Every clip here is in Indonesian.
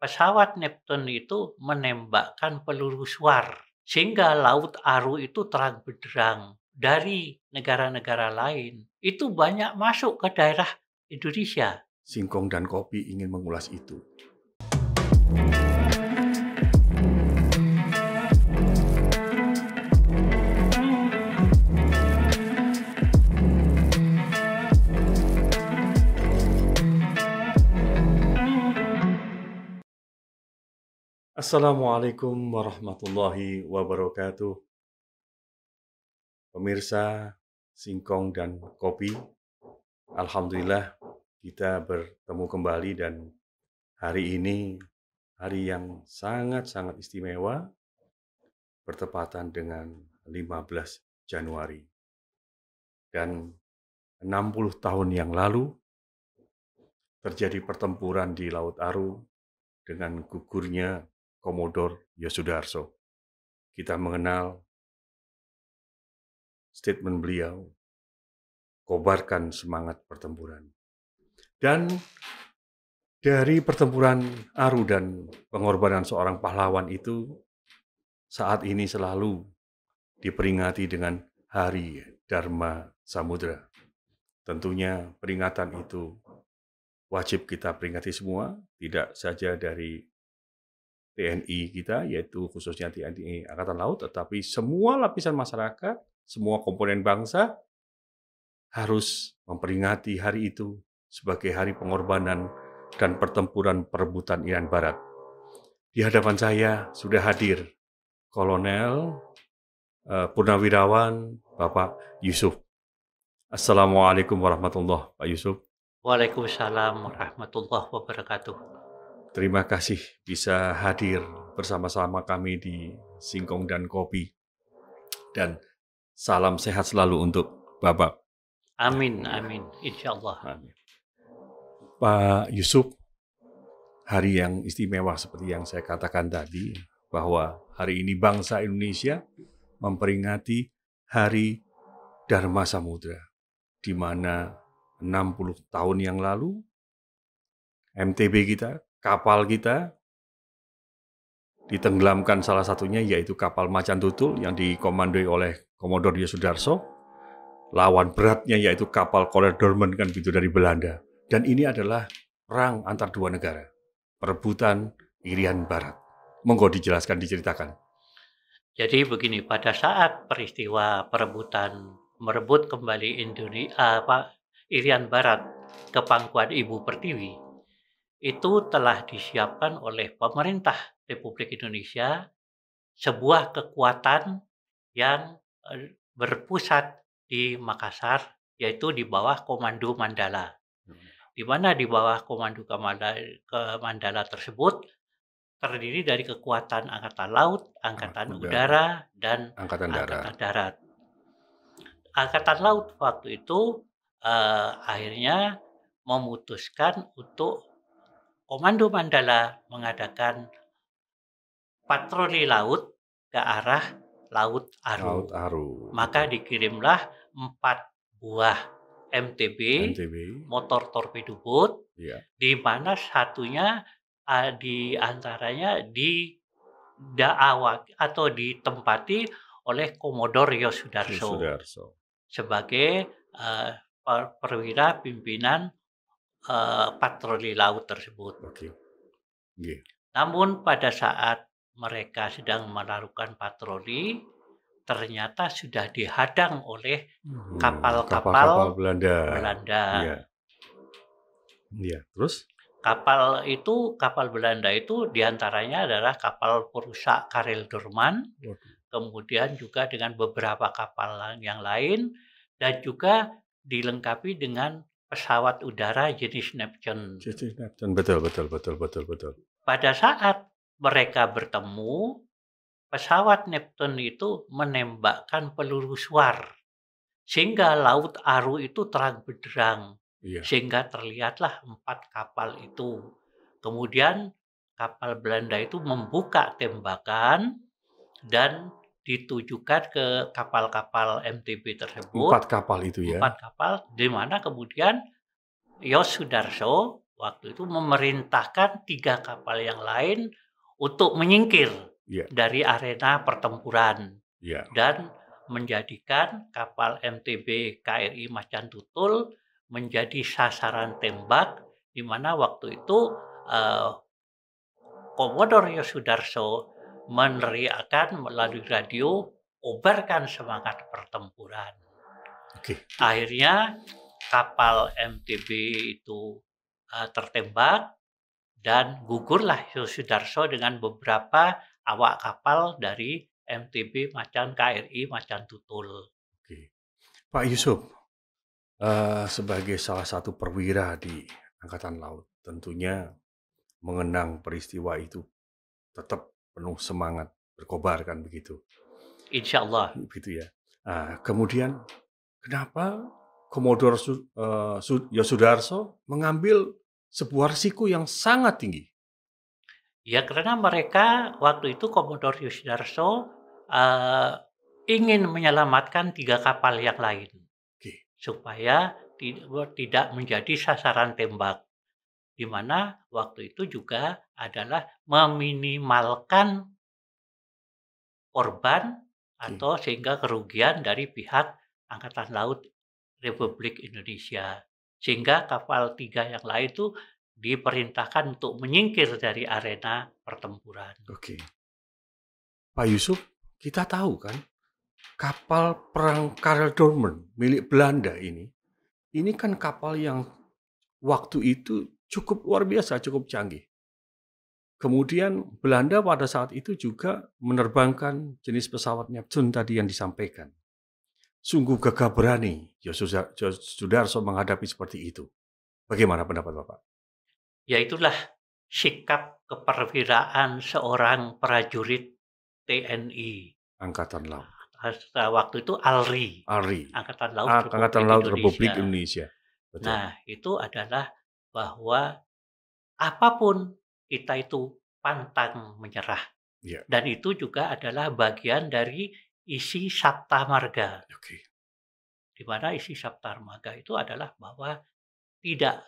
pesawat Neptune itu menembakkan peluru suar, sehingga Laut Aru itu terang benderang. Dari negara-negara lain, itu banyak masuk ke daerah Indonesia. Singkong dan Kopi ingin mengulas itu. Assalamualaikum warahmatullahi wabarakatuh. Pemirsa Singkong dan Kopi, alhamdulillah kita bertemu kembali dan hari ini hari yang sangat-sangat istimewa bertepatan dengan 15 Januari. Dan 60 tahun yang lalu terjadi pertempuran di Laut Aru dengan gugurnya Komodor Yosudarso. Kita mengenal statement beliau, kobarkan semangat pertempuran. Dan dari pertempuran Aru dan pengorbanan seorang pahlawan itu saat ini selalu diperingati dengan Hari Dharma Samudra. Tentunya peringatan itu wajib kita peringati semua, tidak saja dari TNI kita, yaitu khususnya TNI Angkatan Laut, tetapi semua lapisan masyarakat, semua komponen bangsa harus memperingati hari itu sebagai hari pengorbanan dan pertempuran perebutan Irian Barat. Di hadapan saya sudah hadir Kolonel Purnawirawan Bapak Yusuf. Assalamualaikum warahmatullahi wabarakatuh, Pak Yusuf. Waalaikumsalam warahmatullahi wabarakatuh. Terima kasih bisa hadir bersama-sama kami di Singkong dan Kopi. Dan salam sehat selalu untuk Bapak. Amin, amin, insya Allah. Amin. Pak Yusuf, hari yang istimewa seperti yang saya katakan tadi, bahwa hari ini bangsa Indonesia memperingati Hari Dharma Samudra, di mana 60 tahun yang lalu MTB kita, kapal kita, ditenggelamkan salah satunya yaitu kapal Macan Tutul yang dikomandoi oleh Komodor Yosudarso. Lawan beratnya yaitu kapal Kolonel Dorman kan begitu dari Belanda. Dan ini adalah perang antar dua negara, perebutan Irian Barat. Monggo dijelaskan, diceritakan. Jadi begini, pada saat peristiwa merebut kembali Irian Barat ke pangkuan Ibu Pertiwi, itu telah disiapkan oleh pemerintah Republik Indonesia sebuah kekuatan yang berpusat di Makassar, yaitu di bawah Komando Mandala. Di mana di bawah Komando Mandala tersebut terdiri dari kekuatan Angkatan Laut, Angkatan Udara, dan Angkatan Darat. Angkatan Laut waktu itu akhirnya memutuskan untuk Komando Mandala mengadakan patroli laut ke arah Laut Aru. Maka dikirimlah 4 buah MTB, motor torpedo boat, di mana satunya di antaranya ditempati oleh Komodor Yosudarso sebagai perwira pimpinan patroli laut tersebut. Namun pada saat mereka sedang melakukan patroli, ternyata sudah dihadang oleh kapal-kapal Belanda. Terus? Kapal Belanda itu diantaranya adalah kapal perusak Karel Dorman, kemudian juga dengan beberapa kapal yang lain, dan juga dilengkapi dengan pesawat udara jenis Neptune. Betul. Pada saat mereka bertemu, pesawat Neptune itu menembakkan peluru suar, sehingga Laut Aru itu terang benderang. Sehingga terlihatlah 4 kapal itu. Kemudian kapal Belanda itu membuka tembakan dan ditujukan ke kapal-kapal MTB tersebut. 4 kapal itu ya? 4 kapal, di mana kemudian Yosudarso waktu itu memerintahkan 3 kapal yang lain untuk menyingkir Iya, dari arena pertempuran iya. dan menjadikan kapal MTB KRI Macan Tutul menjadi sasaran tembak, di mana waktu itu Komodor Yosudarso meneriakkan melalui radio, "Kobarkan semangat pertempuran." Oke. Akhirnya kapal MTB itu tertembak dan gugurlah Yosudarso dengan beberapa awak kapal dari MTB KRI Macan Tutul. Oke. Pak Yusuf, sebagai salah satu perwira di Angkatan Laut, tentunya mengenang peristiwa itu tetap penuh semangat, berkobar kan begitu? Insya Allah. Begitu ya. Kemudian kenapa Komodor Yosudarso mengambil sebuah risiko yang sangat tinggi? Ya karena mereka waktu itu Komodor Yosudarso ingin menyelamatkan 3 kapal yang lain Oke, supaya tidak menjadi sasaran tembak, di mana waktu itu juga adalah meminimalkan korban oke, atau sehingga kerugian dari pihak Angkatan Laut Republik Indonesia. Sehingga kapal 3 yang lain itu diperintahkan untuk menyingkir dari arena pertempuran. oke. Pak Yusuf, kita tahu kan kapal perang Karel Doorman milik Belanda ini kan kapal yang waktu itu cukup luar biasa, cukup canggih. Kemudian Belanda pada saat itu juga menerbangkan jenis pesawat Neptune tadi yang disampaikan. Sungguh gagah berani Yosudarso menghadapi seperti itu. Bagaimana pendapat Bapak? Ya itulah sikap keperwiraan seorang prajurit TNI. Angkatan Laut. Waktu itu ALRI, ALRI, Angkatan Laut Angkatan Republik Laut Republik Indonesia. Indonesia. Betul. Nah, itu adalah bahwa apapun kita itu pantang menyerah. Ya, Dan itu juga adalah bagian dari isi Sabta Marga. oke. Di mana isi Sabta Marga itu adalah bahwa tidak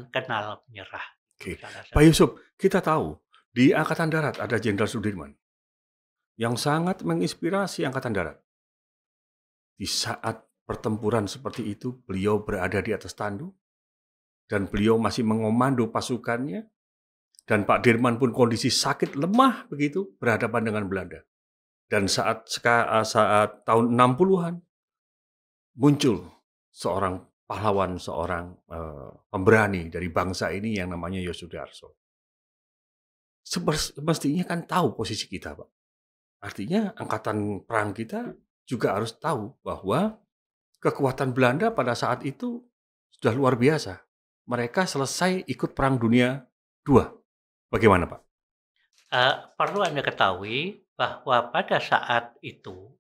kenal menyerah. Oke. Salah Pak satu. Yusuf, kita tahu di Angkatan Darat ada Jenderal Sudirman yang sangat menginspirasi Angkatan Darat. Di saat pertempuran seperti itu, beliau berada di atas tandu dan beliau masih mengomando pasukannya. Dan Pak Dirman pun kondisi sakit lemah begitu berhadapan dengan Belanda. Dan saat tahun 60-an muncul seorang pahlawan, seorang pemberani dari bangsa ini yang namanya Yosudarso. Semestinya kan tahu posisi kita, Pak. Artinya angkatan perang kita juga harus tahu bahwa kekuatan Belanda pada saat itu sudah luar biasa. Mereka selesai ikut Perang Dunia II. Bagaimana, Pak? Perlu Anda ketahui bahwa pada saat itu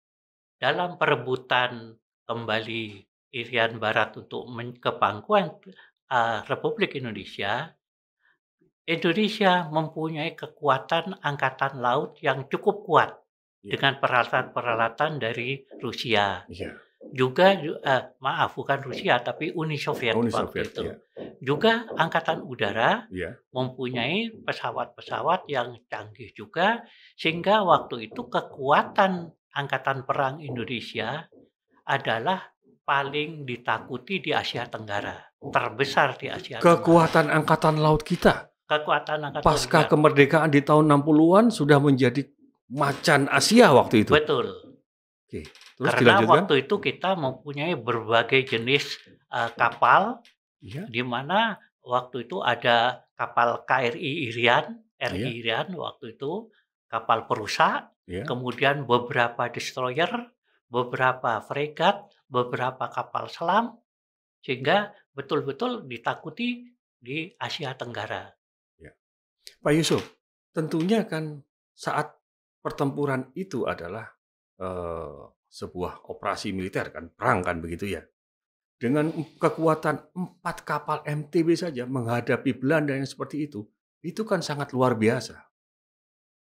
dalam perebutan kembali Irian Barat untuk ke pangkuan Republik Indonesia, Indonesia mempunyai kekuatan angkatan laut yang cukup kuat dengan peralatan-peralatan dari Rusia. Iya. Juga bukan Rusia tapi Uni Soviet waktu itu. Ya. Juga angkatan udara Ya. mempunyai pesawat-pesawat yang canggih juga, sehingga waktu itu kekuatan angkatan perang Indonesia adalah paling ditakuti di Asia Tenggara, terbesar di Asia Tenggara. Kekuatan angkatan laut kita Kekuatan angkatan pasca udara. kemerdekaan di tahun 60-an sudah menjadi macan Asia waktu itu. Betul. Oke. Terus Karena dilanjutkan? waktu itu kita mempunyai berbagai jenis kapal, Iya. di mana waktu itu ada kapal KRI Irian, Iya. Irian waktu itu, kapal perusak, Iya. kemudian beberapa destroyer, beberapa fregat, beberapa kapal selam, sehingga betul-betul ditakuti di Asia Tenggara. Pak Yusuf, tentunya kan saat pertempuran itu adalah sebuah operasi militer kan, perang kan begitu ya. Dengan kekuatan 4 kapal MTB saja menghadapi Belanda yang seperti itu kan sangat luar biasa.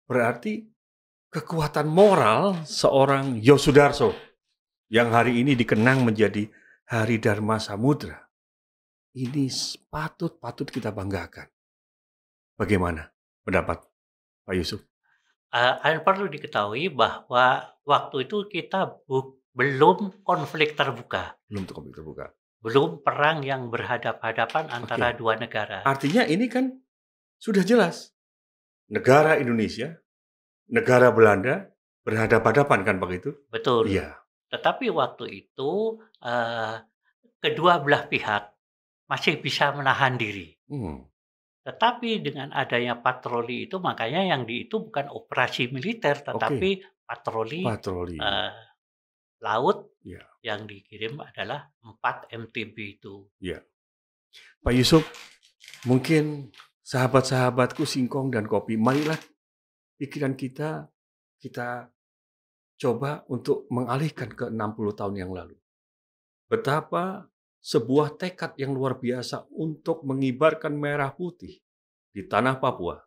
Berarti kekuatan moral seorang Yosudarso yang hari ini dikenang menjadi Hari Dharma Samudra ini patut kita banggakan. Bagaimana pendapat Pak Yusuf? Perlu diketahui bahwa waktu itu kita belum konflik terbuka, Belum konflik terbuka. belum perang yang berhadapan-hadapan antara dua negara. Artinya ini kan sudah jelas. Negara Indonesia, negara Belanda berhadapan-hadapan kan begitu? Betul. Iya. Tetapi waktu itu kedua belah pihak masih bisa menahan diri. Tetapi dengan adanya patroli itu, makanya yang itu bukan operasi militer, tetapi patroli laut yang dikirim adalah 4 MTB itu. Ya. Pak Yusuf, mungkin sahabat-sahabatku Singkong dan Kopi, marilah pikiran kita coba untuk mengalihkan ke 60 tahun yang lalu. Betapa sebuah tekad yang luar biasa untuk mengibarkan merah putih di tanah Papua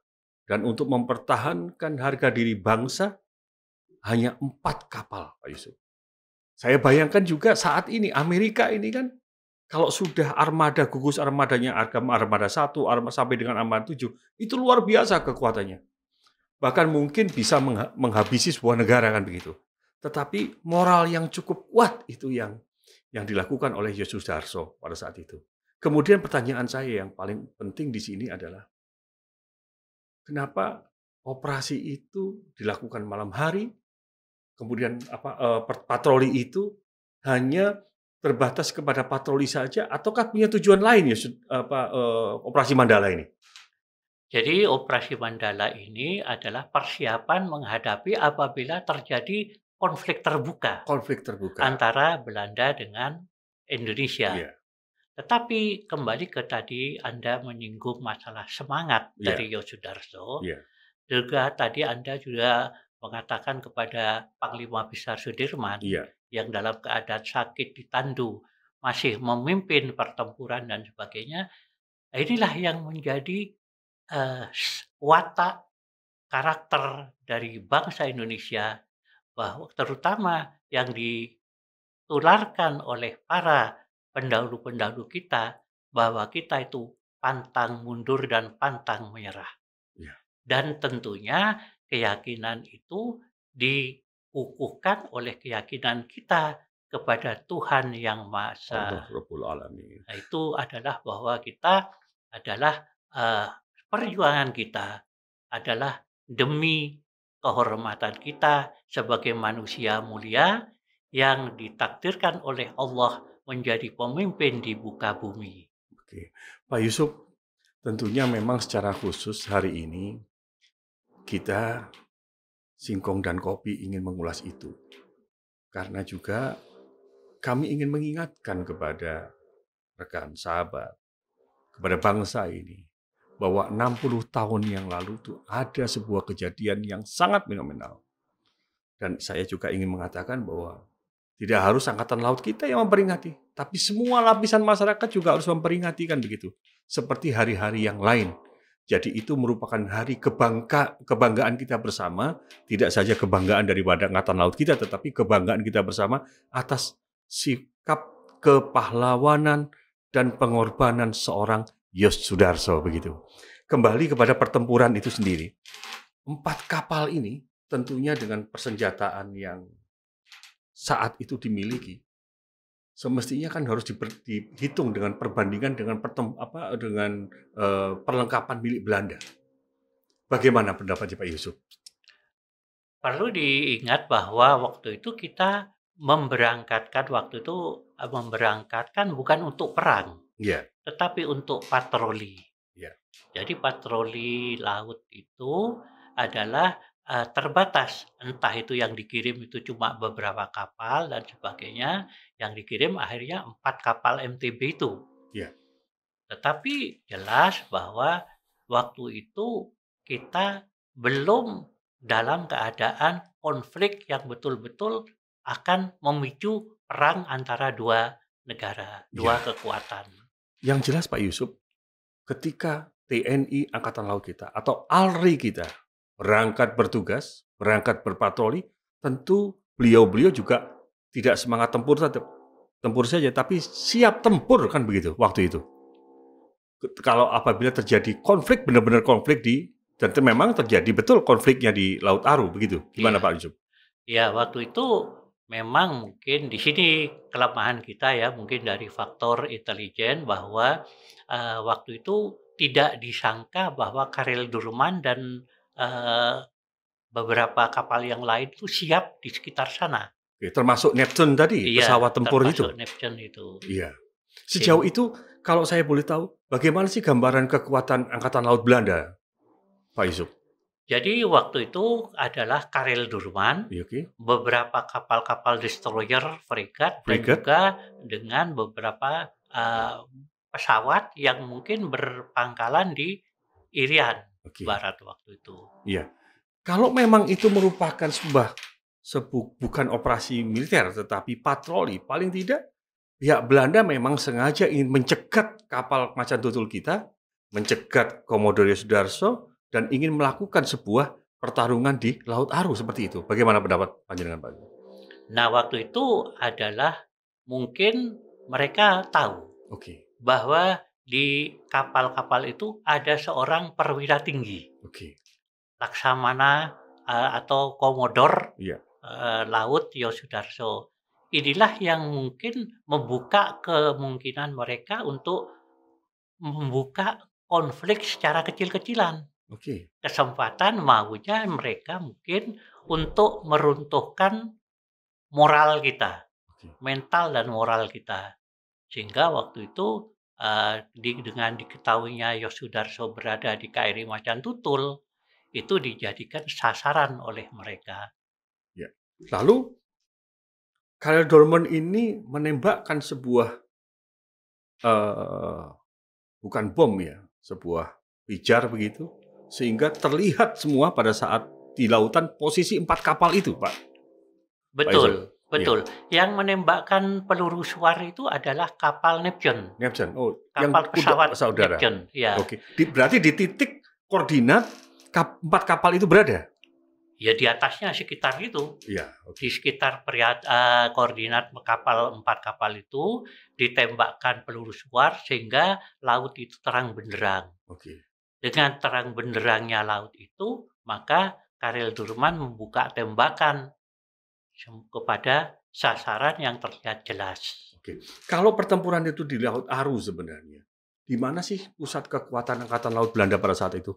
dan untuk mempertahankan harga diri bangsa hanya 4 kapal, Pak Yusuf. Saya bayangkan juga saat ini Amerika ini kan kalau sudah armada, gugus armadanya, armada 1 sampai dengan armada 7, itu luar biasa kekuatannya. Bahkan mungkin bisa menghabisi sebuah negara kan begitu. Tetapi moral yang cukup kuat itu yang dilakukan oleh Yos Sudarso pada saat itu. Kemudian pertanyaan saya yang paling penting di sini adalah, kenapa operasi itu dilakukan malam hari, kemudian patroli itu hanya terbatas kepada patroli saja, ataukah punya tujuan lain ya operasi Mandala ini? Jadi operasi Mandala ini adalah persiapan menghadapi apabila terjadi konflik terbuka antara Belanda dengan Indonesia. Tetapi kembali ke tadi Anda menyinggung masalah semangat dari Yos Sudarso. Juga tadi Anda juga mengatakan kepada Panglima Besar Sudirman yang dalam keadaan sakit ditandu masih memimpin pertempuran dan sebagainya. Inilah yang menjadi watak karakter dari bangsa Indonesia, bahwa terutama yang ditularkan oleh para pendahulu-pendahulu kita, bahwa kita itu pantang mundur dan pantang menyerah. Dan tentunya keyakinan itu dikukuhkan oleh keyakinan kita kepada Tuhan Yang Maha Esa. Nah, itu adalah bahwa kita adalah perjuangan kita adalah demi kehormatan kita sebagai manusia mulia yang ditakdirkan oleh Allah menjadi pemimpin di muka bumi. Oke. Pak Yusuf, tentunya memang secara khusus hari ini kita Singkong dan Kopi ingin mengulas itu. Karena juga kami ingin mengingatkan kepada rekan sahabat, kepada bangsa ini, bahwa 60 tahun yang lalu itu ada sebuah kejadian yang sangat fenomenal. Dan saya juga ingin mengatakan bahwa tidak harus Angkatan Laut kita yang memperingati, tapi semua lapisan masyarakat juga harus memperingati kan begitu. Seperti hari-hari yang lain. Jadi itu merupakan hari kebanggaan kita bersama, tidak saja kebanggaan daripada Angkatan Laut kita, tetapi kebanggaan kita bersama atas sikap kepahlawanan dan pengorbanan seorang Yos Sudarso begitu. Kembali kepada pertempuran itu sendiri. 4 kapal ini tentunya dengan persenjataan yang saat itu dimiliki, semestinya kan harus dihitung dengan perbandingan dengan perlengkapan milik Belanda. Bagaimana pendapatnya Pak Yusuf? Perlu diingat bahwa waktu itu kita memberangkatkan bukan untuk perang, tetapi untuk patroli. Jadi patroli laut itu adalah terbatas, entah itu yang dikirim itu cuma beberapa kapal dan sebagainya, yang dikirim akhirnya 4 kapal MTB itu. Tetapi jelas bahwa waktu itu kita belum dalam keadaan konflik yang betul-betul akan memicu perang antara dua negara, dua kekuatan. Yang jelas Pak Yusuf, ketika TNI Angkatan Laut kita atau ALRI kita berangkat bertugas, berangkat berpatroli, tentu beliau-beliau juga tidak semangat tempur saja, tapi siap tempur kan begitu waktu itu. kalau apabila terjadi konflik, benar-benar konflik dan memang terjadi betul konfliknya di Laut Aru, begitu? Gimana Iya. Pak Yusuf? Ya, waktu itu memang mungkin di sini kelemahan kita ya, mungkin dari faktor intelijen bahwa, waktu itu tidak disangka bahwa Karel Durman dan, eee, beberapa kapal yang lain itu siap di sekitar sana. Oke, termasuk Neptune tadi, Iya, pesawat tempur termasuk itu? Neptune itu. Iya. Sejauh Sehing itu, kalau saya boleh tahu, bagaimana sih gambaran kekuatan Angkatan Laut Belanda, Pak Yusuf? jadi waktu itu adalah Karel Durman, Iya, oke. beberapa kapal-kapal destroyer, fregat, dan Frigate? juga dengan beberapa, pesawat yang mungkin berpangkalan di Irian Oke, Barat waktu itu. iya. Kalau memang itu merupakan bukan operasi militer, tetapi patroli, paling tidak pihak Belanda memang sengaja ingin mencegat kapal macan tutul kita, mencegat Komodore Sudarso, dan ingin melakukan sebuah pertarungan di Laut Aru seperti itu. Bagaimana pendapat panjenengan, Pak? Nah, waktu itu adalah mungkin mereka tahu Oke, bahwa di kapal-kapal itu ada seorang perwira tinggi, oke, Laksamana, atau Komodor iya, Laut Yosudarso. Inilah yang mungkin membuka kemungkinan mereka untuk membuka konflik secara kecil-kecilan. oke, Kesempatan maunya mereka mungkin untuk meruntuhkan moral kita, oke. mental dan moral kita. Sehingga waktu itu, dengan diketahuinya Yosudarso berada di KRI Macan Tutul, itu dijadikan sasaran oleh mereka. Ya. Lalu Karel Dorman ini menembakkan sebuah eh, bukan bom ya, sebuah pijar begitu, sehingga terlihat semua pada saat di lautan posisi 4 kapal itu, Pak Yusuf. Betul, Iya, betul. Yang menembakkan peluru suar itu adalah kapal Neptune, Neptune. Oh, yang kapal pesawat pesawat udara. Neptune, ya. Oke. Berarti di titik koordinat 4 kapal itu berada? Ya di atasnya sekitar itu, Iya, di oke. sekitar koordinat kapal 4 kapal itu ditembakkan peluru suar sehingga laut itu terang benderang. Oke. Dengan terang benderangnya laut itu, maka Karel Durman membuka tembakan kepada sasaran yang terlihat jelas. Oke. Kalau pertempuran itu di Laut Aru sebenarnya, di mana sih pusat kekuatan Angkatan Laut Belanda pada saat itu?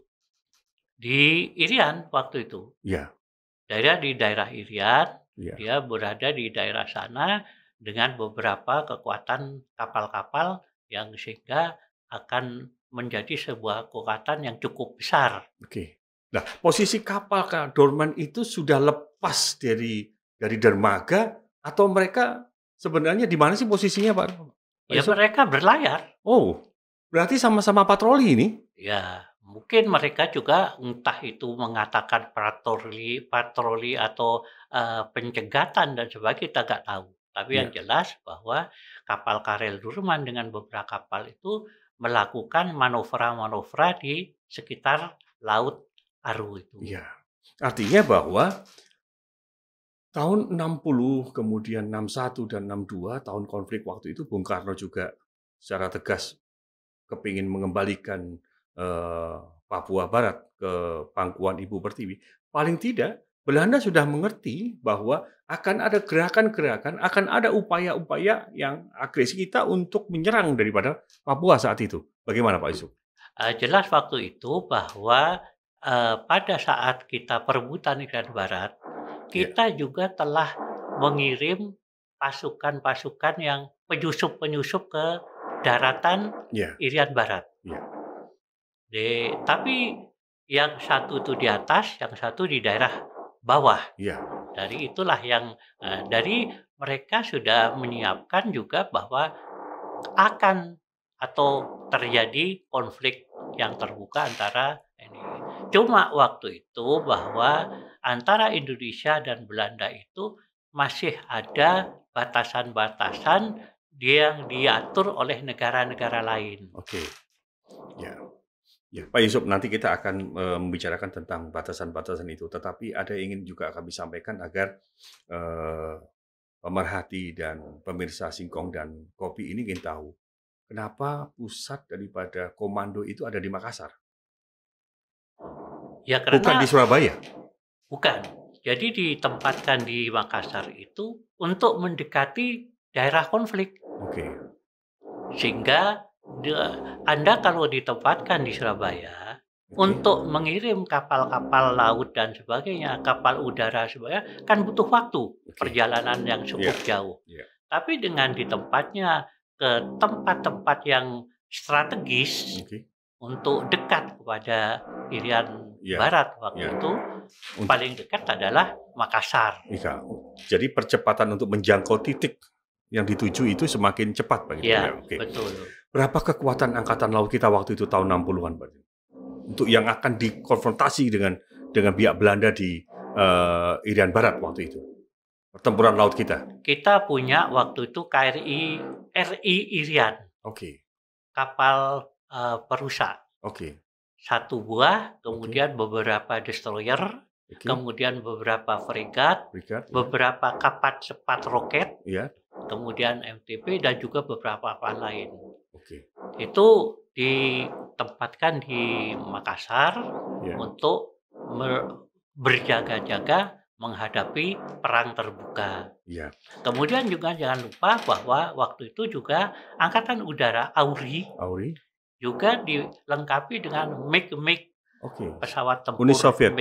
Di Irian waktu itu, Iya, di daerah Irian, iya. dia berada di daerah sana dengan beberapa kekuatan kapal-kapal yang sehingga akan menjadi sebuah kekuatan yang cukup besar. Oke. Nah, posisi kapal Kak Dorman itu sudah lepas dari dermaga atau mereka sebenarnya di mana sih posisinya, Pak Ya Yusuf? mereka berlayar. Oh, berarti sama-sama patroli ini? Ya, mungkin mereka juga entah itu mengatakan patroli patroli atau, pencegatan dan sebagainya, kita nggak tahu. Tapi yang Iya, jelas bahwa kapal Karel Durman dengan beberapa kapal itu melakukan manuvra-manuvra di sekitar Laut Aru itu. iya. Artinya bahwa tahun 60, kemudian 61 dan 62, tahun konflik waktu itu Bung Karno juga secara tegas kepingin mengembalikan, Papua Barat ke pangkuan Ibu Pertiwi. Paling tidak Belanda sudah mengerti bahwa akan ada gerakan-gerakan, akan ada upaya-upaya yang agresi kita untuk menyerang daripada Papua saat itu. Bagaimana Pak Yusuf? Jelas waktu itu bahwa, pada saat kita perebutan Irian Barat, Iya, kita juga telah mengirim pasukan-pasukan yang penyusup-penyusup ke daratan iya, Irian Barat. iya, Tapi yang satu itu di atas, yang satu di daerah bawah. iya, Dari itulah yang, dari mereka sudah menyiapkan juga bahwa akan atau terjadi konflik yang terbuka antara ini. Cuma waktu itu bahwa antara Indonesia dan Belanda itu masih ada batasan-batasan yang diatur oleh negara-negara lain. oke, ya. Ya, Pak Yusuf, nanti kita akan membicarakan tentang batasan-batasan itu. Tetapi ada yang ingin juga kami sampaikan agar pemerhati dan pemirsa Singkong dan Kopi ini ingin tahu. kenapa pusat daripada komando itu ada di Makassar? Ya Bukan di karena Surabaya? bukan. Jadi ditempatkan di Makassar itu untuk mendekati daerah konflik. Oke. Sehingga Anda kalau ditempatkan di Surabaya untuk mengirim kapal-kapal laut dan sebagainya, kapal udara sebagainya, kan butuh waktu perjalanan yang cukup jauh. Tapi dengan ditempatnya ke tempat-tempat yang strategis untuk dekat kepada Irian Barat waktu itu, paling dekat adalah Makassar. Jadi percepatan untuk menjangkau titik yang dituju itu semakin cepat, Pak. Iya, betul. Berapa kekuatan Angkatan Laut kita waktu itu tahun 60-an, Pak? Untuk yang akan dikonfrontasi dengan pihak Belanda di Irian Barat waktu itu. Pertempuran laut kita. Kita punya waktu itu RI Irian. Kapal perusak. Satu buah, kemudian beberapa destroyer, kemudian beberapa fregat, beberapa kapal cepat roket, kemudian MTB dan juga beberapa kapal lain. Itu ditempatkan di Makassar untuk berjaga-jaga menghadapi perang terbuka. Kemudian juga jangan lupa bahwa waktu itu juga Angkatan Udara Auri juga dilengkapi dengan MiG pesawat tempur Uni Soviet.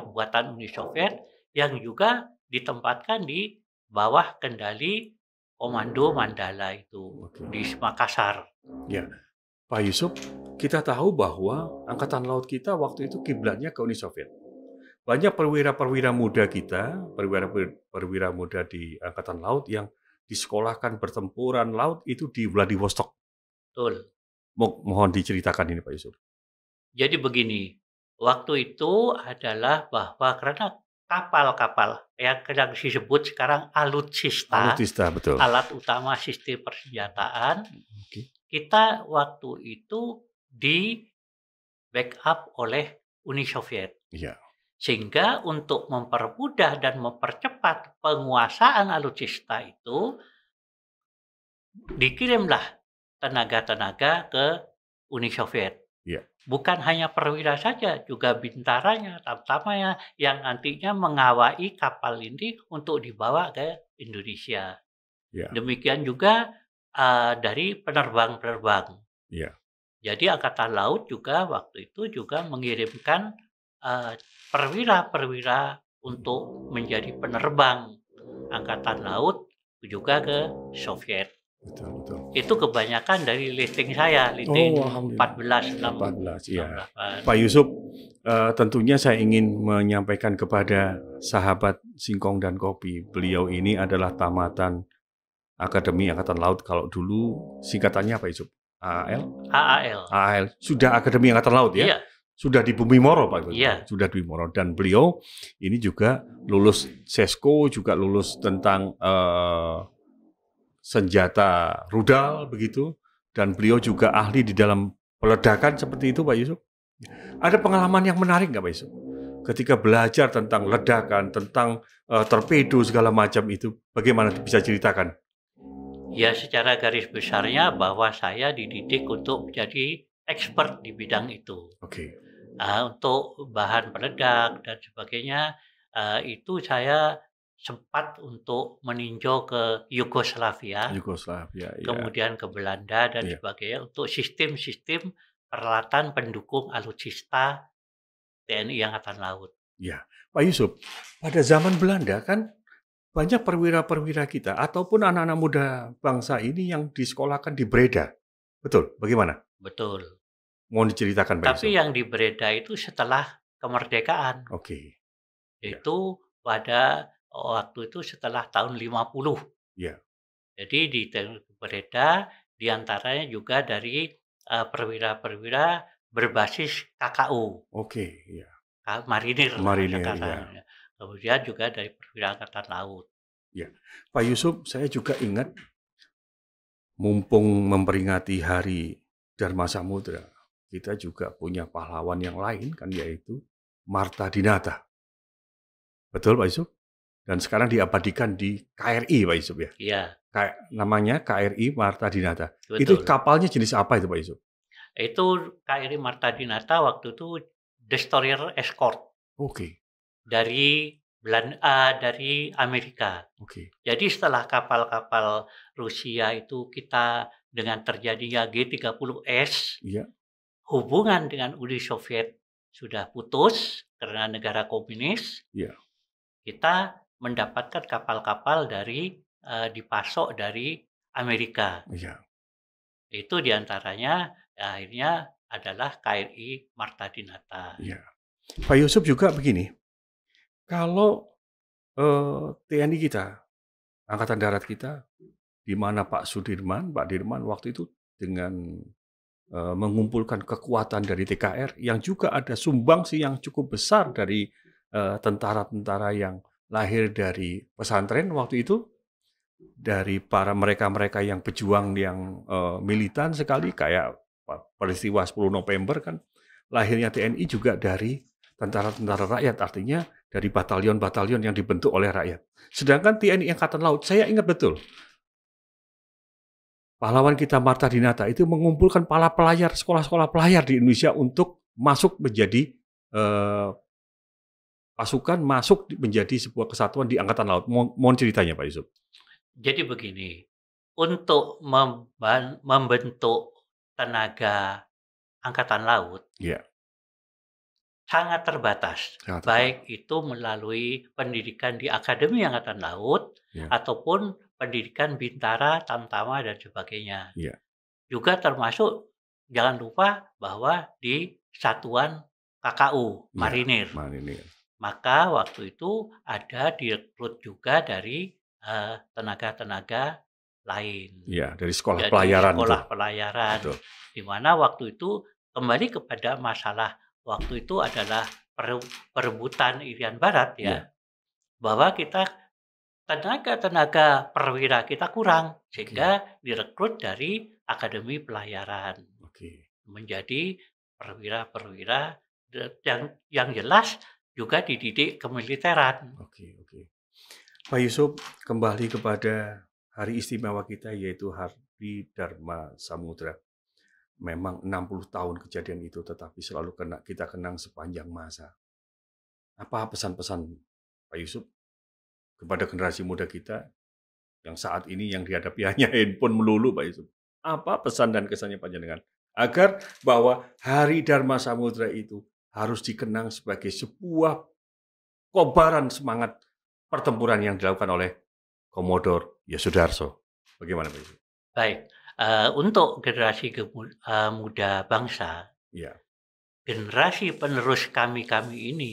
buatan Uni Soviet yang juga ditempatkan di bawah kendali Komando Mandala itu di Makassar. Pak Yusuf, kita tahu bahwa Angkatan Laut kita waktu itu kiblatnya ke Uni Soviet. Banyak perwira-perwira muda kita, perwira muda di Angkatan Laut yang disekolahkan pertempuran laut itu di Vladivostok. Betul. Mohon diceritakan ini, Pak Yusuf. Jadi begini, waktu itu adalah bahwa karena kapal-kapal yang sedang disebut sekarang alutsista, betul. Alat utama sistem persenjataan, kita waktu itu di backup oleh Uni Soviet. Sehingga untuk mempermudah dan mempercepat penguasaan alutsista itu, dikirimlah tenaga-tenaga ke Uni Soviet. Bukan hanya perwira saja, juga bintaranya, tamtamanya yang nantinya mengawai kapal ini untuk dibawa ke Indonesia. Demikian juga dari penerbang-penerbang. Jadi Angkatan Laut juga waktu itu juga mengirimkan perwira-perwira untuk menjadi penerbang Angkatan Laut juga ke Soviet. Betul. Itu kebanyakan dari listing saya, listing 14. Pak Yusuf, tentunya saya ingin menyampaikan kepada sahabat Singkong dan Kopi, beliau ini adalah tamatan Akademi Angkatan Laut. Kalau dulu singkatannya apa Yusuf? AAL. Sudah Akademi Angkatan Laut ya? Iya. Sudah di Bumi Moro, Pak. Iya. Sudah di Bumi Moro. Dan beliau ini juga lulus SESCO, juga lulus tentang senjata rudal begitu, dan beliau juga ahli di dalam peledakan seperti itu, Pak Yusuf. Ada pengalaman yang menarik nggak, Pak Yusuf? Ketika belajar tentang ledakan, tentang torpedo segala macam itu, bagaimana bisa ceritakan? Ya, secara garis besarnya bahwa saya dididik untuk menjadi expert di bidang itu. Untuk bahan peledak dan sebagainya, itu saya sempat untuk meninjau ke Yugoslavia, kemudian ke Belanda dan sebagainya untuk sistem-sistem peralatan pendukung alutsista TNI Angkatan Laut. Pak Yusuf, pada zaman Belanda kan banyak perwira-perwira kita ataupun anak-anak muda bangsa ini yang disekolahkan di Breda. Betul? Bagaimana? Betul. Mau diceritakan, Pak Yusuf? Tapi yang di Breda itu setelah kemerdekaan. Itu pada waktu itu setelah tahun 50. Jadi di Breda diantaranya juga dari perwira-perwira berbasis KKU. Marinir. Kemudian juga dari perwira Angkatan Laut. Pak Yusuf, saya juga ingat mumpung memperingati Hari Dharma Samudra, kita juga punya pahlawan yang lain kan, yaitu Marta Dinata. Betul, Pak Yusuf? Dan sekarang diabadikan di KRI, Pak Yusuf ya? Iya. namanya KRI Marta Dinata. Itu Betul. kapalnya jenis apa itu Pak Yusuf? Itu KRI Marta Dinata waktu itu destroyer escort Oke, dari Amerika. oke. Jadi setelah kapal-kapal Rusia itu kita dengan terjadinya G30S, Iya, hubungan dengan Uni Soviet sudah putus karena negara komunis, iya, kita mendapatkan kapal-kapal dipasok dari Amerika. iya, Itu diantaranya akhirnya adalah KRI Marta Dinata. iya. Pak Yusuf juga begini, kalau TNI kita, Angkatan Darat kita, di mana Pak Dirman waktu itu dengan mengumpulkan kekuatan dari TKR yang juga ada sumbangsi yang cukup besar dari tentara-tentara yang lahir dari pesantren waktu itu, dari para mereka-mereka yang pejuang yang militan sekali kayak peristiwa 10 November kan, lahirnya TNI juga dari tentara-tentara rakyat, artinya dari batalion-batalion yang dibentuk oleh rakyat. Sedangkan TNI Angkatan Laut, saya ingat betul, pahlawan kita Marta Dinata itu mengumpulkan para pelayar, sekolah-sekolah pelayar di Indonesia untuk masuk menjadi pasukan, masuk menjadi sebuah kesatuan di Angkatan Laut. Mohon ceritanya Pak Yusuf. Jadi begini, untuk membentuk tenaga angkatan laut Iya, sangat terbatas, sangat tepat. baik itu melalui pendidikan di Akademi Angkatan Laut Iya, ataupun pendidikan Bintara, Tamtama dan sebagainya. iya, Juga termasuk jangan lupa bahwa di Satuan KKU iya, Marinir. Marinir. Maka waktu itu ada direkrut juga dari tenaga-tenaga lain. Iya, dari sekolah Jadi pelayaran itu. sekolah pelayaran, Betul. di mana waktu itu kembali kepada masalah waktu itu adalah perebutan Irian Barat ya, Iya, bahwa kita tenaga-tenaga perwira kita kurang, oke, sehingga direkrut dari Akademi Pelayaran oke, menjadi perwira-perwira yang jelas juga dididik kemiliteran. oke. Pak Yusuf, kembali kepada hari istimewa kita yaitu Hari Dharma Samudra. Memang 60 tahun kejadian itu tetapi selalu kita kenang sepanjang masa. Apa pesan-pesan Pak Yusuf kepada generasi muda kita yang saat ini yang dihadapi hanya handphone melulu Pak Yusuf? Apa pesan dan kesannya panjenengan agar bahwa Hari Dharma Samudra itu harus dikenang sebagai sebuah kobaran semangat pertempuran yang dilakukan oleh Komodor Yosudarso. Bagaimana Pak Yusuf? Baik, untuk generasi muda bangsa, Iya, generasi penerus kami-kami ini,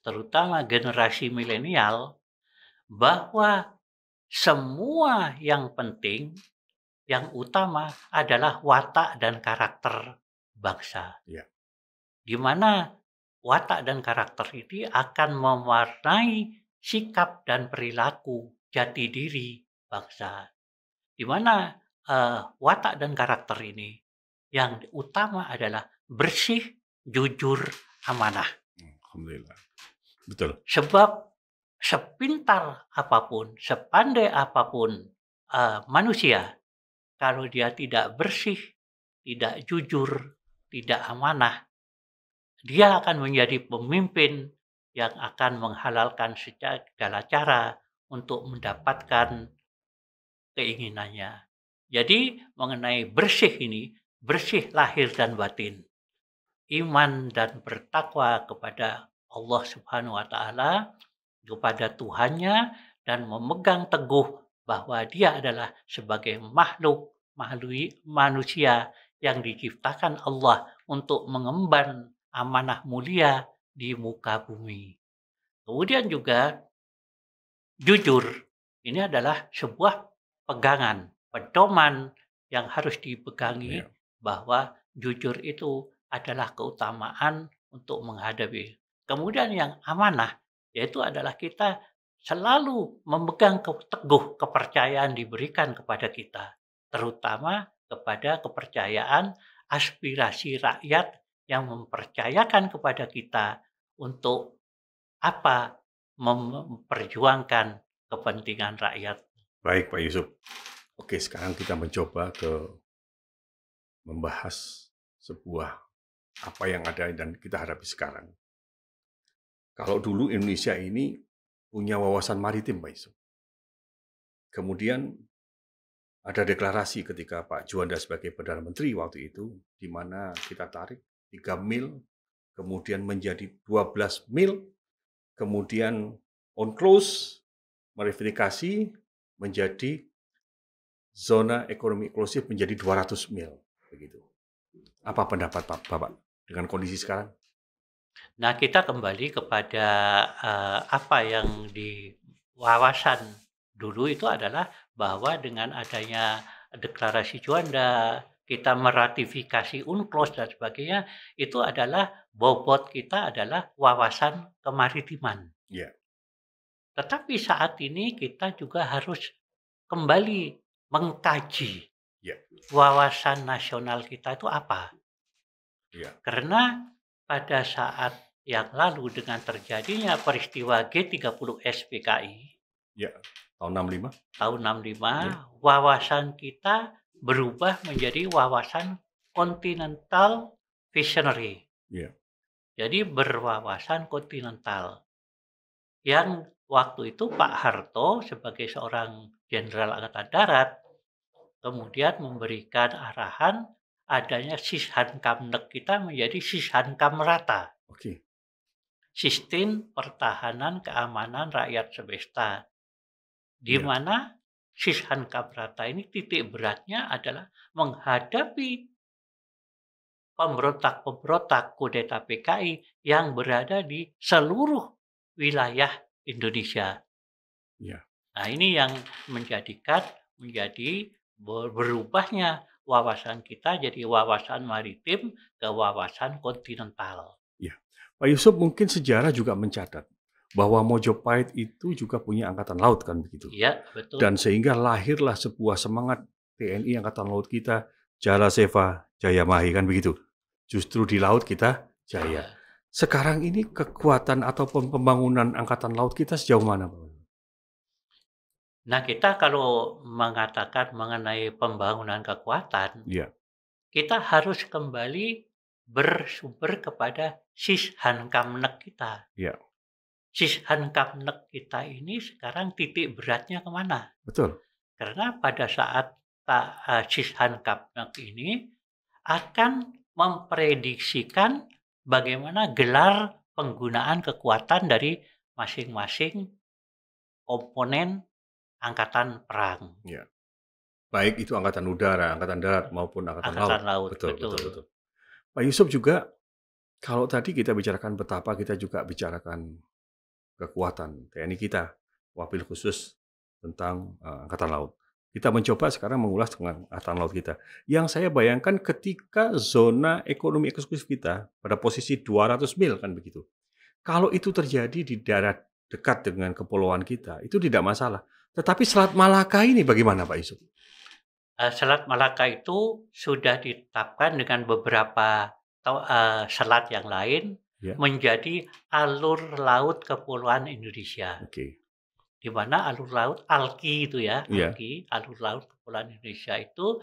terutama generasi milenial, bahwa semua yang penting, yang utama adalah watak dan karakter bangsa. iya, Di mana watak dan karakter ini akan mewarnai sikap dan perilaku jati diri bangsa. Di mana watak dan karakter ini yang utama adalah bersih, jujur, amanah. alhamdulillah. Betul. Sebab sepintar apapun, sepandai apapun manusia, kalau dia tidak bersih, tidak jujur, tidak amanah, dia akan menjadi pemimpin yang akan menghalalkan segala cara untuk mendapatkan keinginannya. Jadi mengenai bersih ini, bersih lahir dan batin, iman dan bertakwa kepada Allah Subhanahu wa taala, kepada Tuhannya, dan memegang teguh bahwa dia adalah sebagai makhluk manusia yang diciptakan Allah untuk mengemban amanah mulia di muka bumi. Kemudian juga jujur, ini adalah sebuah pegangan, pedoman yang harus dipegangi, Iya, bahwa jujur itu adalah keutamaan untuk menghadapi. Kemudian yang amanah, yaitu adalah kita selalu memegang teguh kepercayaan diberikan kepada kita, terutama kepada kepercayaan aspirasi rakyat yang mempercayakan kepada kita untuk apa? Memperjuangkan kepentingan rakyat. baik Pak Yusuf. Oke, sekarang kita mencoba membahas sebuah apa yang ada dan kita hadapi sekarang. Kalau dulu Indonesia ini punya wawasan maritim, Pak Yusuf. Kemudian ada deklarasi ketika Pak Juanda sebagai Perdana Menteri waktu itu, di mana kita tarik 3 mil, kemudian menjadi 12 mil, kemudian UNCLOS modifikasi menjadi zona ekonomi eksklusif menjadi 200 mil. Begitu. Apa pendapat Bapak dengan kondisi sekarang? Nah, kita kembali kepada apa yang di wawasan dulu itu adalah bahwa dengan adanya deklarasi Juanda, kita meratifikasi UNCLOS dan sebagainya, itu adalah bobot kita adalah wawasan kemaritiman. Ya. Tetapi saat ini kita juga harus kembali mengkaji Ya. wawasan nasional kita itu apa. Ya. Karena pada saat yang lalu dengan terjadinya peristiwa G30 SPKI, Ya, tahun 65. tahun 65, Ya. wawasan kita berubah menjadi wawasan continental visionary. Ya. Jadi berwawasan kontinental. Yang waktu itu Pak Harto sebagai seorang Jenderal Angkatan Darat kemudian memberikan arahan adanya Sishankam kita menjadi Sishankam rata. Oke. Sistem pertahanan keamanan rakyat semesta, di Ya. mana Sishankam rata ini titik beratnya adalah menghadapi pemberontak-pemberontak kudeta PKI yang berada di seluruh wilayah Indonesia. Ya. Nah, ini yang menjadi berubahnya wawasan kita jadi wawasan maritim ke wawasan kontinental. Ya. Pak Yusuf, mungkin sejarah juga mencatat bahwa Mojopahit itu juga punya angkatan laut, kan begitu? Iya, betul. Dan sehingga lahirlah sebuah semangat TNI Angkatan Laut kita, Jala Seva Jaya Mahi, kan begitu? Justru di laut kita jaya. Ya. Sekarang ini kekuatan atau pembangunan Angkatan Laut kita sejauh mana, Pak? Nah, kita kalau mengatakan mengenai pembangunan kekuatan, Ya. kita harus kembali bersumber kepada Sishankamnek kita. Ya. Sishankamnek kita ini sekarang titik beratnya kemana? Betul. Karena pada saat Sishankamnek ini akan memprediksikan bagaimana gelar penggunaan kekuatan dari masing-masing komponen angkatan perang. Ya. Baik itu angkatan udara, angkatan darat maupun angkatan laut. Betul. Pak Yusuf juga, kalau tadi kita bicarakan betapa kita juga bicarakan kekuatan TNI kita, wabil khusus tentang angkatan laut. Kita mencoba sekarang mengulas dengan angkatan laut kita. Yang saya bayangkan ketika zona ekonomi eksklusif kita pada posisi 200 mil, kan begitu. Kalau itu terjadi di daerah dekat dengan kepulauan kita, itu tidak masalah. Tetapi Selat Malaka ini bagaimana, Pak Yusuf? Selat Malaka itu sudah ditetapkan dengan beberapa selat yang lain menjadi alur laut kepulauan Indonesia. Oke. Di mana alur laut ALKI itu ya, ALKI, alur laut kepulauan Indonesia itu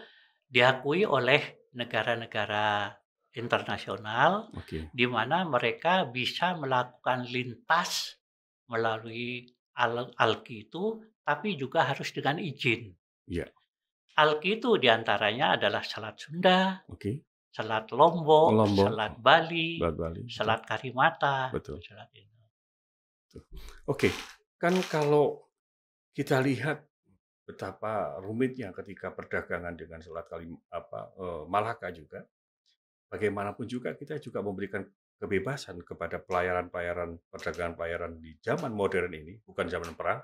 diakui oleh negara-negara internasional, di mana mereka bisa melakukan lintas melalui ALKI itu, tapi juga harus dengan izin. Ya. ALKI itu diantaranya adalah Selat Sunda, Selat Lombok, Selat Bali, Selat Karimata. Betul. Selat itu. Oke, kan kalau kita lihat betapa rumitnya ketika perdagangan dengan Selat Malaka juga, bagaimanapun juga kita juga memberikan kebebasan kepada pelayaran-pelayaran, perdagangan pelayaran di zaman modern ini, bukan zaman perang,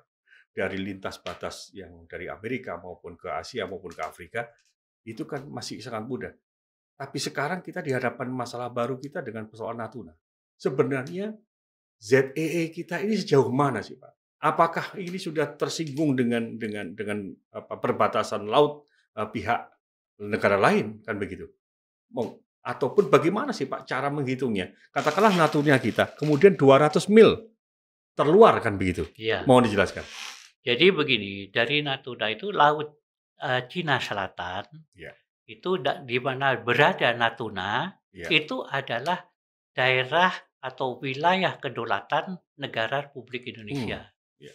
dari lintas batas yang dari Amerika maupun ke Asia maupun ke Afrika, itu kan masih sangat mudah. Tapi sekarang kita dihadapkan masalah baru kita dengan persoalan Natuna. Sebenarnya ZEE kita ini sejauh mana sih, Pak? Apakah ini sudah tersinggung dengan perbatasan laut pihak negara lain, kan begitu? Ataupun bagaimana sih, Pak, cara menghitungnya? Katakanlah Natuna kita, kemudian 200 mil terluar, kan begitu? Iya. Mohon dijelaskan. Jadi begini, dari Natuna itu laut Cina Selatan, Ya. itu di mana berada Natuna, Ya. itu adalah daerah atau wilayah kedaulatan negara Republik Indonesia. Ya.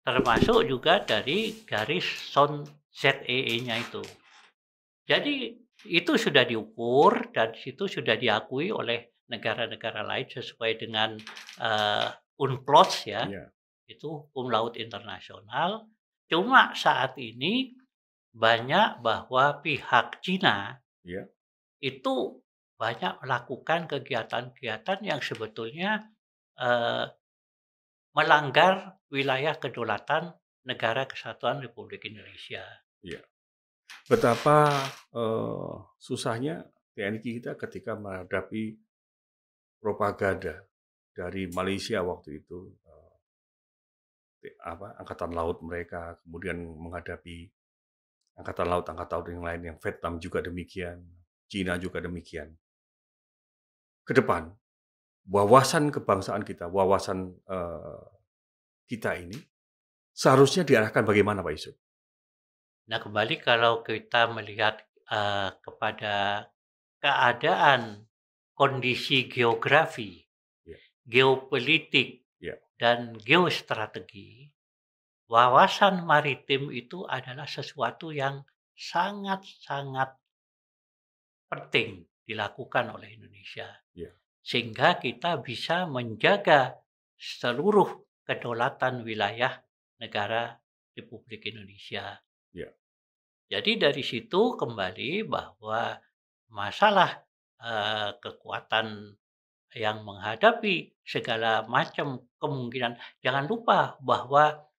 Termasuk juga dari garis SON ZEE-nya itu. Jadi itu sudah diukur dan situ sudah diakui oleh negara-negara lain sesuai dengan UNCLOS ya. Ya. Itu hukum laut internasional. Cuma saat ini banyak bahwa pihak Cina Ya. itu banyak melakukan kegiatan-kegiatan yang sebetulnya melanggar wilayah kedaulatan Negara Kesatuan Republik Indonesia. Ya. Betapa susahnya TNI kita ketika menghadapi propaganda dari Malaysia waktu itu, angkatan laut mereka, kemudian menghadapi angkatan laut yang lain, yang Vietnam juga demikian, Cina juga demikian. Ke depan, wawasan kebangsaan kita, wawasan kita ini seharusnya diarahkan bagaimana, Pak Yusuf? Nah, kembali kalau kita melihat kepada keadaan kondisi geografi, geopolitik, dan geostrategi, wawasan maritim itu adalah sesuatu yang sangat-sangat penting dilakukan oleh Indonesia. Sehingga kita bisa menjaga seluruh kedaulatan wilayah negara Republik Indonesia. Jadi dari situ kembali bahwa masalah kekuatan yang menghadapi segala macam kemungkinan, jangan lupa bahwa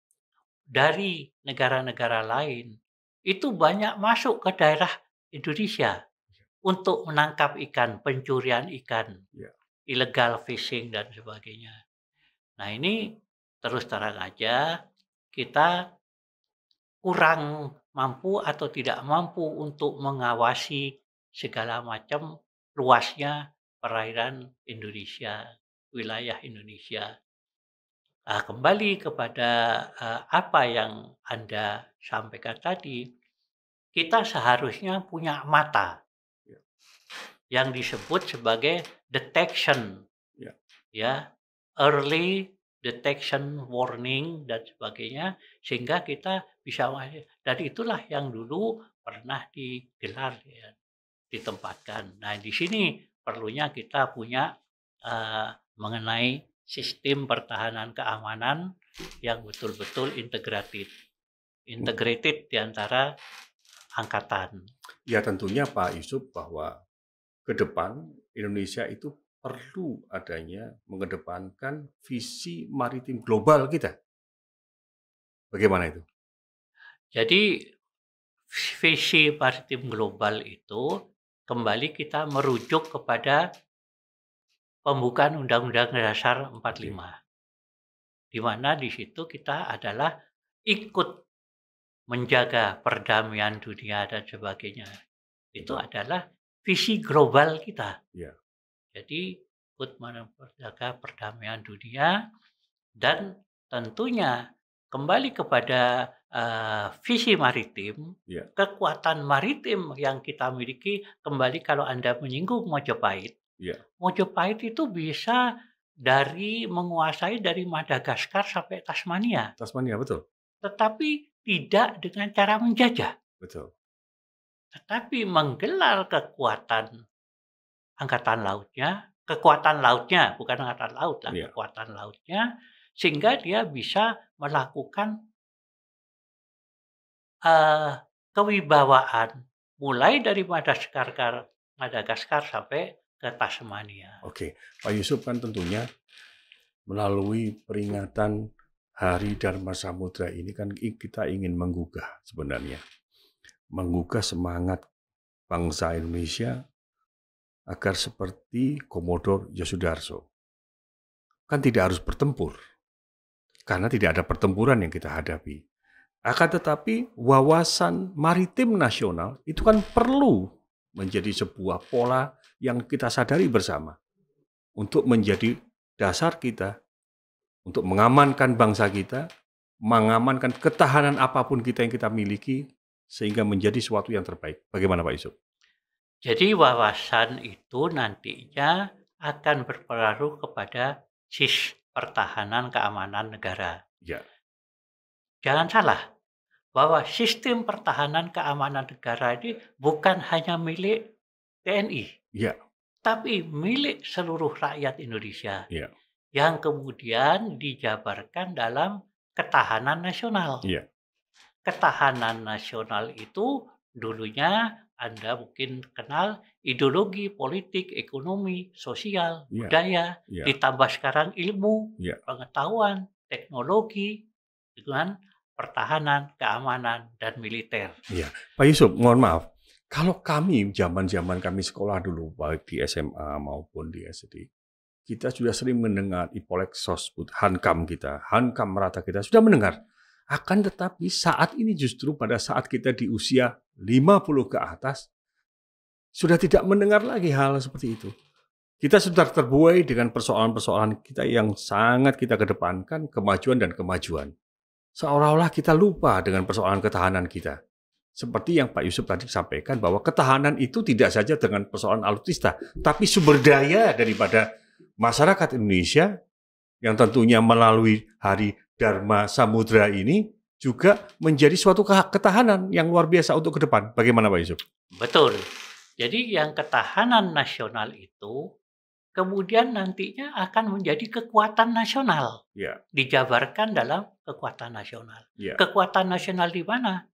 dari negara-negara lain itu banyak masuk ke daerah Indonesia untuk menangkap ikan, pencurian ikan, illegal fishing dan sebagainya. Nah ini terus terang aja kita kurang mampu atau tidak mampu untuk mengawasi segala macam luasnya perairan Indonesia, wilayah Indonesia. Kembali kepada apa yang Anda sampaikan tadi, kita seharusnya punya mata yang disebut sebagai detection, early detection, warning dan sebagainya, sehingga kita bisa, dan itulah yang dulu pernah digelar ya, ditempatkan. Nah di sini perlunya kita punya mengenai sistem pertahanan keamanan yang betul-betul integrated di antara angkatan. Ya tentunya Pak Yusuf bahwa ke depan Indonesia itu perlu adanya mengedepankan visi maritim global kita. Bagaimana itu? Jadi visi maritim global itu kembali kita merujuk kepada pembukaan Undang-Undang Dasar 45. Di mana di situ kita adalah ikut menjaga perdamaian dunia dan sebagainya. Itu adalah visi global kita. Jadi ikut menjaga perdamaian dunia dan tentunya kembali kepada visi maritim, kekuatan maritim yang kita miliki. Kembali kalau Anda menyinggung Mojopahit, Mojopahit itu bisa menguasai dari Madagaskar sampai Tasmania. Tasmania, betul. Tetapi tidak dengan cara menjajah. Betul. Tetapi menggelar kekuatan angkatan lautnya, bukan angkatan laut lah, kekuatan lautnya, sehingga dia bisa melakukan kewibawaan mulai dari Madagaskar sampai ke Tasmania. Oke, Pak Yusuf kan tentunya melalui peringatan Hari Dharma Samudra ini kan kita ingin menggugah sebenarnya. Menggugah semangat bangsa Indonesia agar seperti Komodor Yosudarso. Kan tidak harus bertempur, karena tidak ada pertempuran yang kita hadapi. Akan tetapi wawasan maritim nasional itu kan perlu menjadi sebuah pola yang kita sadari bersama untuk menjadi dasar kita untuk mengamankan bangsa kita mengamankan ketahanan apapun kita yang kita miliki sehingga menjadi sesuatu yang terbaik. Bagaimana Pak Yusuf? Jadi wawasan itu nantinya akan berpengaruh kepada pertahanan keamanan negara. Ya, Jangan salah bahwa sistem pertahanan keamanan negara ini bukan hanya milik TNI, ya, tapi milik seluruh rakyat Indonesia ya, yang kemudian dijabarkan dalam ketahanan nasional. ya, Ketahanan nasional itu dulunya Anda mungkin kenal ideologi, politik, ekonomi, sosial, ya, budaya, ya, ditambah sekarang ilmu, ya. pengetahuan, teknologi, dengan pertahanan, keamanan, dan militer. Ya. Pak Yusuf, mohon maaf. Kalau kami, zaman-zaman kami sekolah dulu, baik di SMA maupun di SD, kita sudah sering mendengar Ipolek Sosbud, Hankam kita, Hankam Merata kita, sudah mendengar. Akan tetapi saat ini justru pada saat kita di usia 50 ke atas, sudah tidak mendengar lagi hal seperti itu. Kita sudah terbuai dengan persoalan-persoalan kita yang sangat kita kedepankan, kemajuan dan kemajuan. Seolah-olah kita lupa dengan persoalan ketahanan kita. Seperti yang Pak Yusuf tadi sampaikan bahwa ketahanan itu tidak saja dengan persoalan alutsista, tapi sumber daya daripada masyarakat Indonesia yang tentunya melalui Hari Dharma Samudra ini juga menjadi suatu ketahanan yang luar biasa untuk ke depan. Bagaimana Pak Yusuf? Betul. Jadi yang ketahanan nasional itu kemudian nantinya akan menjadi kekuatan nasional. Ya. Dijabarkan dalam kekuatan nasional. Ya. Kekuatan nasional di mana?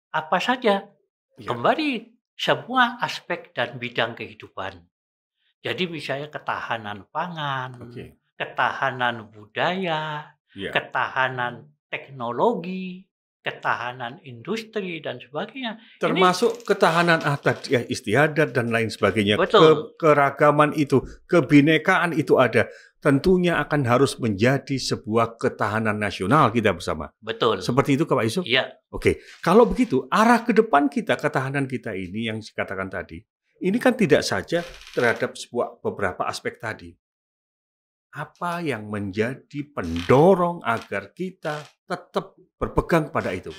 Apa saja? Ya. Kembali semua aspek dan bidang kehidupan. Jadi misalnya ketahanan pangan, ketahanan budaya, ketahanan teknologi, ketahanan industri dan sebagainya. Termasuk ketahanan adat, istiadat dan lain sebagainya. Betul. Keragaman itu, kebinekaan itu ada. Tentunya akan harus menjadi sebuah ketahanan nasional kita bersama. Betul. Seperti itu Pak Yusuf? Iya. Oke, kalau begitu arah ke depan kita, ketahanan kita ini yang dikatakan tadi, ini kan tidak saja terhadap beberapa aspek tadi. Apa yang menjadi pendorong agar kita tetap berpegang pada itu?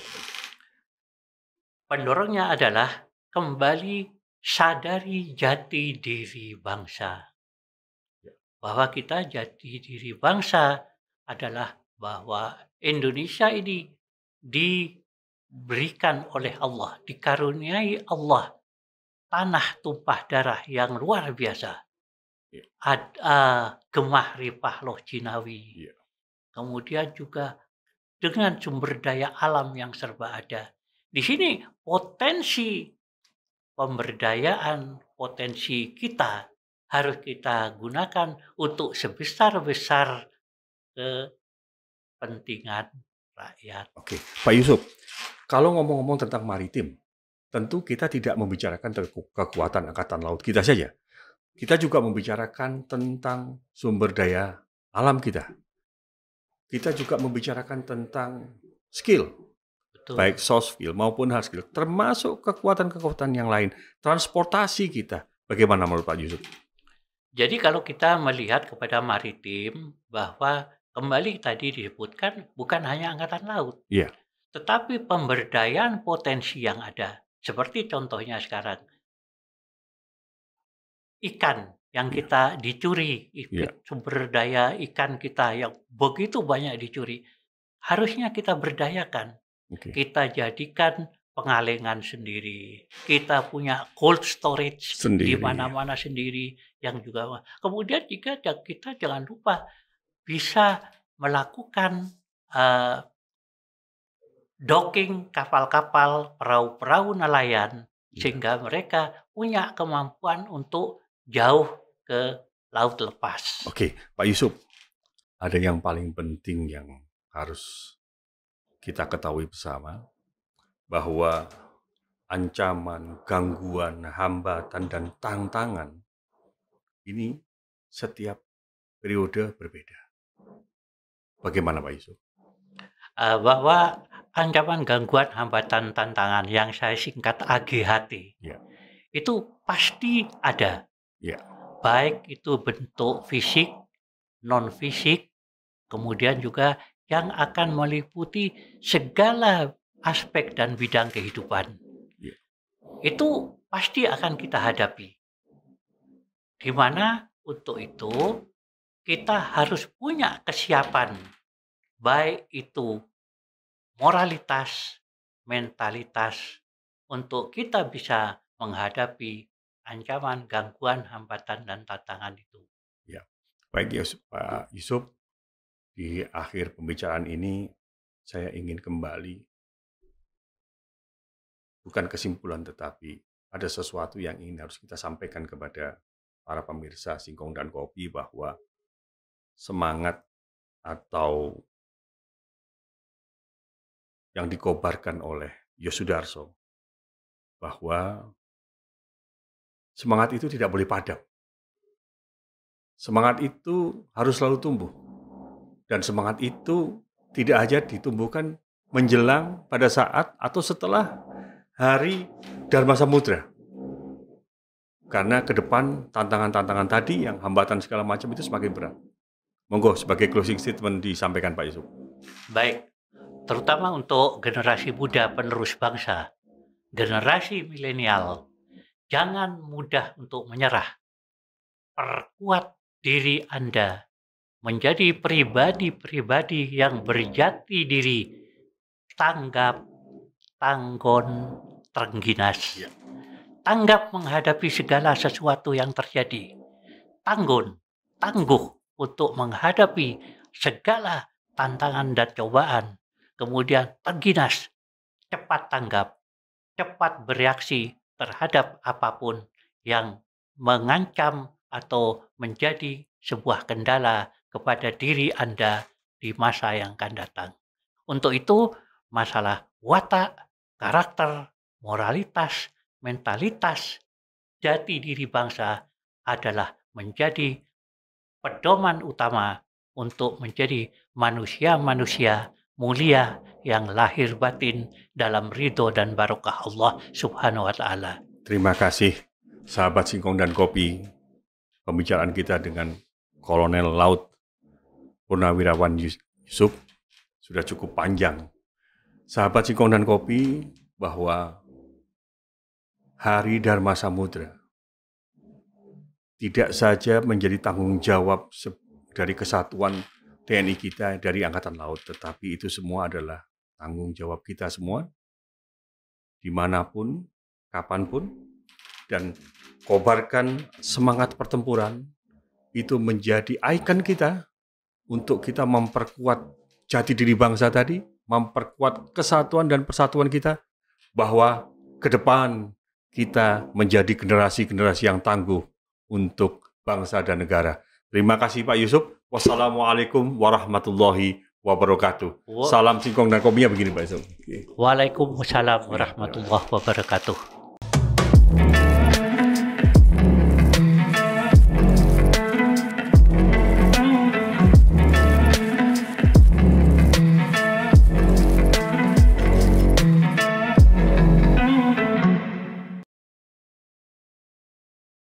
Pendorongnya adalah kembali sadari jati diri bangsa. Bahwa kita jati diri bangsa adalah bahwa Indonesia ini diberikan oleh Allah, dikaruniai Allah tanah tumpah darah yang luar biasa. Gemah ripah loh Jinawi. Kemudian juga dengan sumber daya alam yang serba ada. Di sini potensi pemberdayaan, potensi kita harus kita gunakan untuk sebesar-besar kepentingan rakyat. Oke, Pak Yusuf, kalau ngomong-ngomong tentang maritim, tentu kita tidak membicarakan kekuatan angkatan laut kita saja. Kita juga membicarakan tentang sumber daya alam kita. Kita juga membicarakan tentang skill, baik soft skill maupun hard skill, termasuk kekuatan-kekuatan yang lain, transportasi kita. Bagaimana menurut Pak Yusuf? Jadi kalau kita melihat kepada maritim, bahwa kembali tadi disebutkan bukan hanya angkatan laut, tetapi pemberdayaan potensi yang ada. Seperti contohnya sekarang, ikan yang kita dicuri, sumber daya ikan kita yang begitu banyak dicuri, harusnya kita berdayakan. Kita jadikan pengalengan sendiri, kita punya cold storage di mana-mana sendiri yang juga. Kemudian juga kita jangan lupa bisa melakukan docking kapal-kapal, perahu-perahu nelayan sehingga mereka punya kemampuan untuk jauh ke laut lepas. Oke, Pak Yusuf, ada yang paling penting yang harus kita ketahui bersama, bahwa ancaman, gangguan, hambatan, dan tantangan ini setiap periode berbeda. Bagaimana Pak Yusuf? Bahwa ancaman, gangguan, hambatan, tantangan yang saya singkat AGHT, itu pasti ada. Baik itu bentuk fisik, non-fisik, kemudian juga yang akan meliputi segala aspek dan bidang kehidupan. Itu pasti akan kita hadapi. Di mana untuk itu kita harus punya kesiapan, baik itu moralitas, mentalitas, untuk kita bisa menghadapi ancaman, gangguan, hambatan, dan tantangan itu. Ya, baik Pak Yusuf, di akhir pembicaraan ini saya ingin kembali, bukan kesimpulan tetapi ada sesuatu yang ingin harus kita sampaikan kepada para pemirsa Singkong dan Kopi, bahwa semangat atau yang dikobarkan oleh Yosudarso, bahwa semangat itu tidak boleh padam. Semangat itu harus selalu tumbuh. Dan semangat itu tidak hanya ditumbuhkan menjelang pada saat atau setelah Hari Dharma Samudra. Karena ke depan tantangan-tantangan tadi yang hambatan segala macam itu semakin berat. Monggo sebagai closing statement disampaikan Pak Yusuf. Baik, terutama untuk generasi muda penerus bangsa, generasi milenial, jangan mudah untuk menyerah. Perkuat diri Anda menjadi pribadi-pribadi yang berjati diri, tanggap, tanggon, terengginas. Tanggap menghadapi segala sesuatu yang terjadi. Tanggung untuk menghadapi segala tantangan dan cobaan. Kemudian terengginas, cepat tanggap, cepat bereaksi terhadap apapun yang mengancam atau menjadi sebuah kendala kepada diri Anda di masa yang akan datang. Untuk itu, masalah watak, karakter, moralitas, mentalitas, jati diri bangsa adalah menjadi pedoman utama untuk menjadi manusia-manusia mulia yang lahir batin dalam ridho dan barokah Allah Subhanahu wa Ta'ala. Terima kasih sahabat Singkong dan Kopi. Pembicaraan kita dengan Kolonel Laut Purnawirawan Yusuf sudah cukup panjang. Sahabat Singkong dan Kopi, bahwa Hari Dharma Samudra tidak saja menjadi tanggung jawab dari kesatuan TNI kita, dari Angkatan Laut, tetapi itu semua adalah tanggung jawab kita semua, dimanapun, kapanpun, dan kobarkan semangat pertempuran itu menjadi ikon kita untuk kita memperkuat jati diri bangsa tadi, memperkuat kesatuan dan persatuan kita, bahwa ke depan kita menjadi generasi-generasi yang tangguh untuk bangsa dan negara. Terima kasih Pak Yusuf. Wassalamualaikum warahmatullahi wabarakatuh. Salam Singkong dan Kopinya begini Pak Yusuf. Waalaikumsalam warahmatullahi wabarakatuh.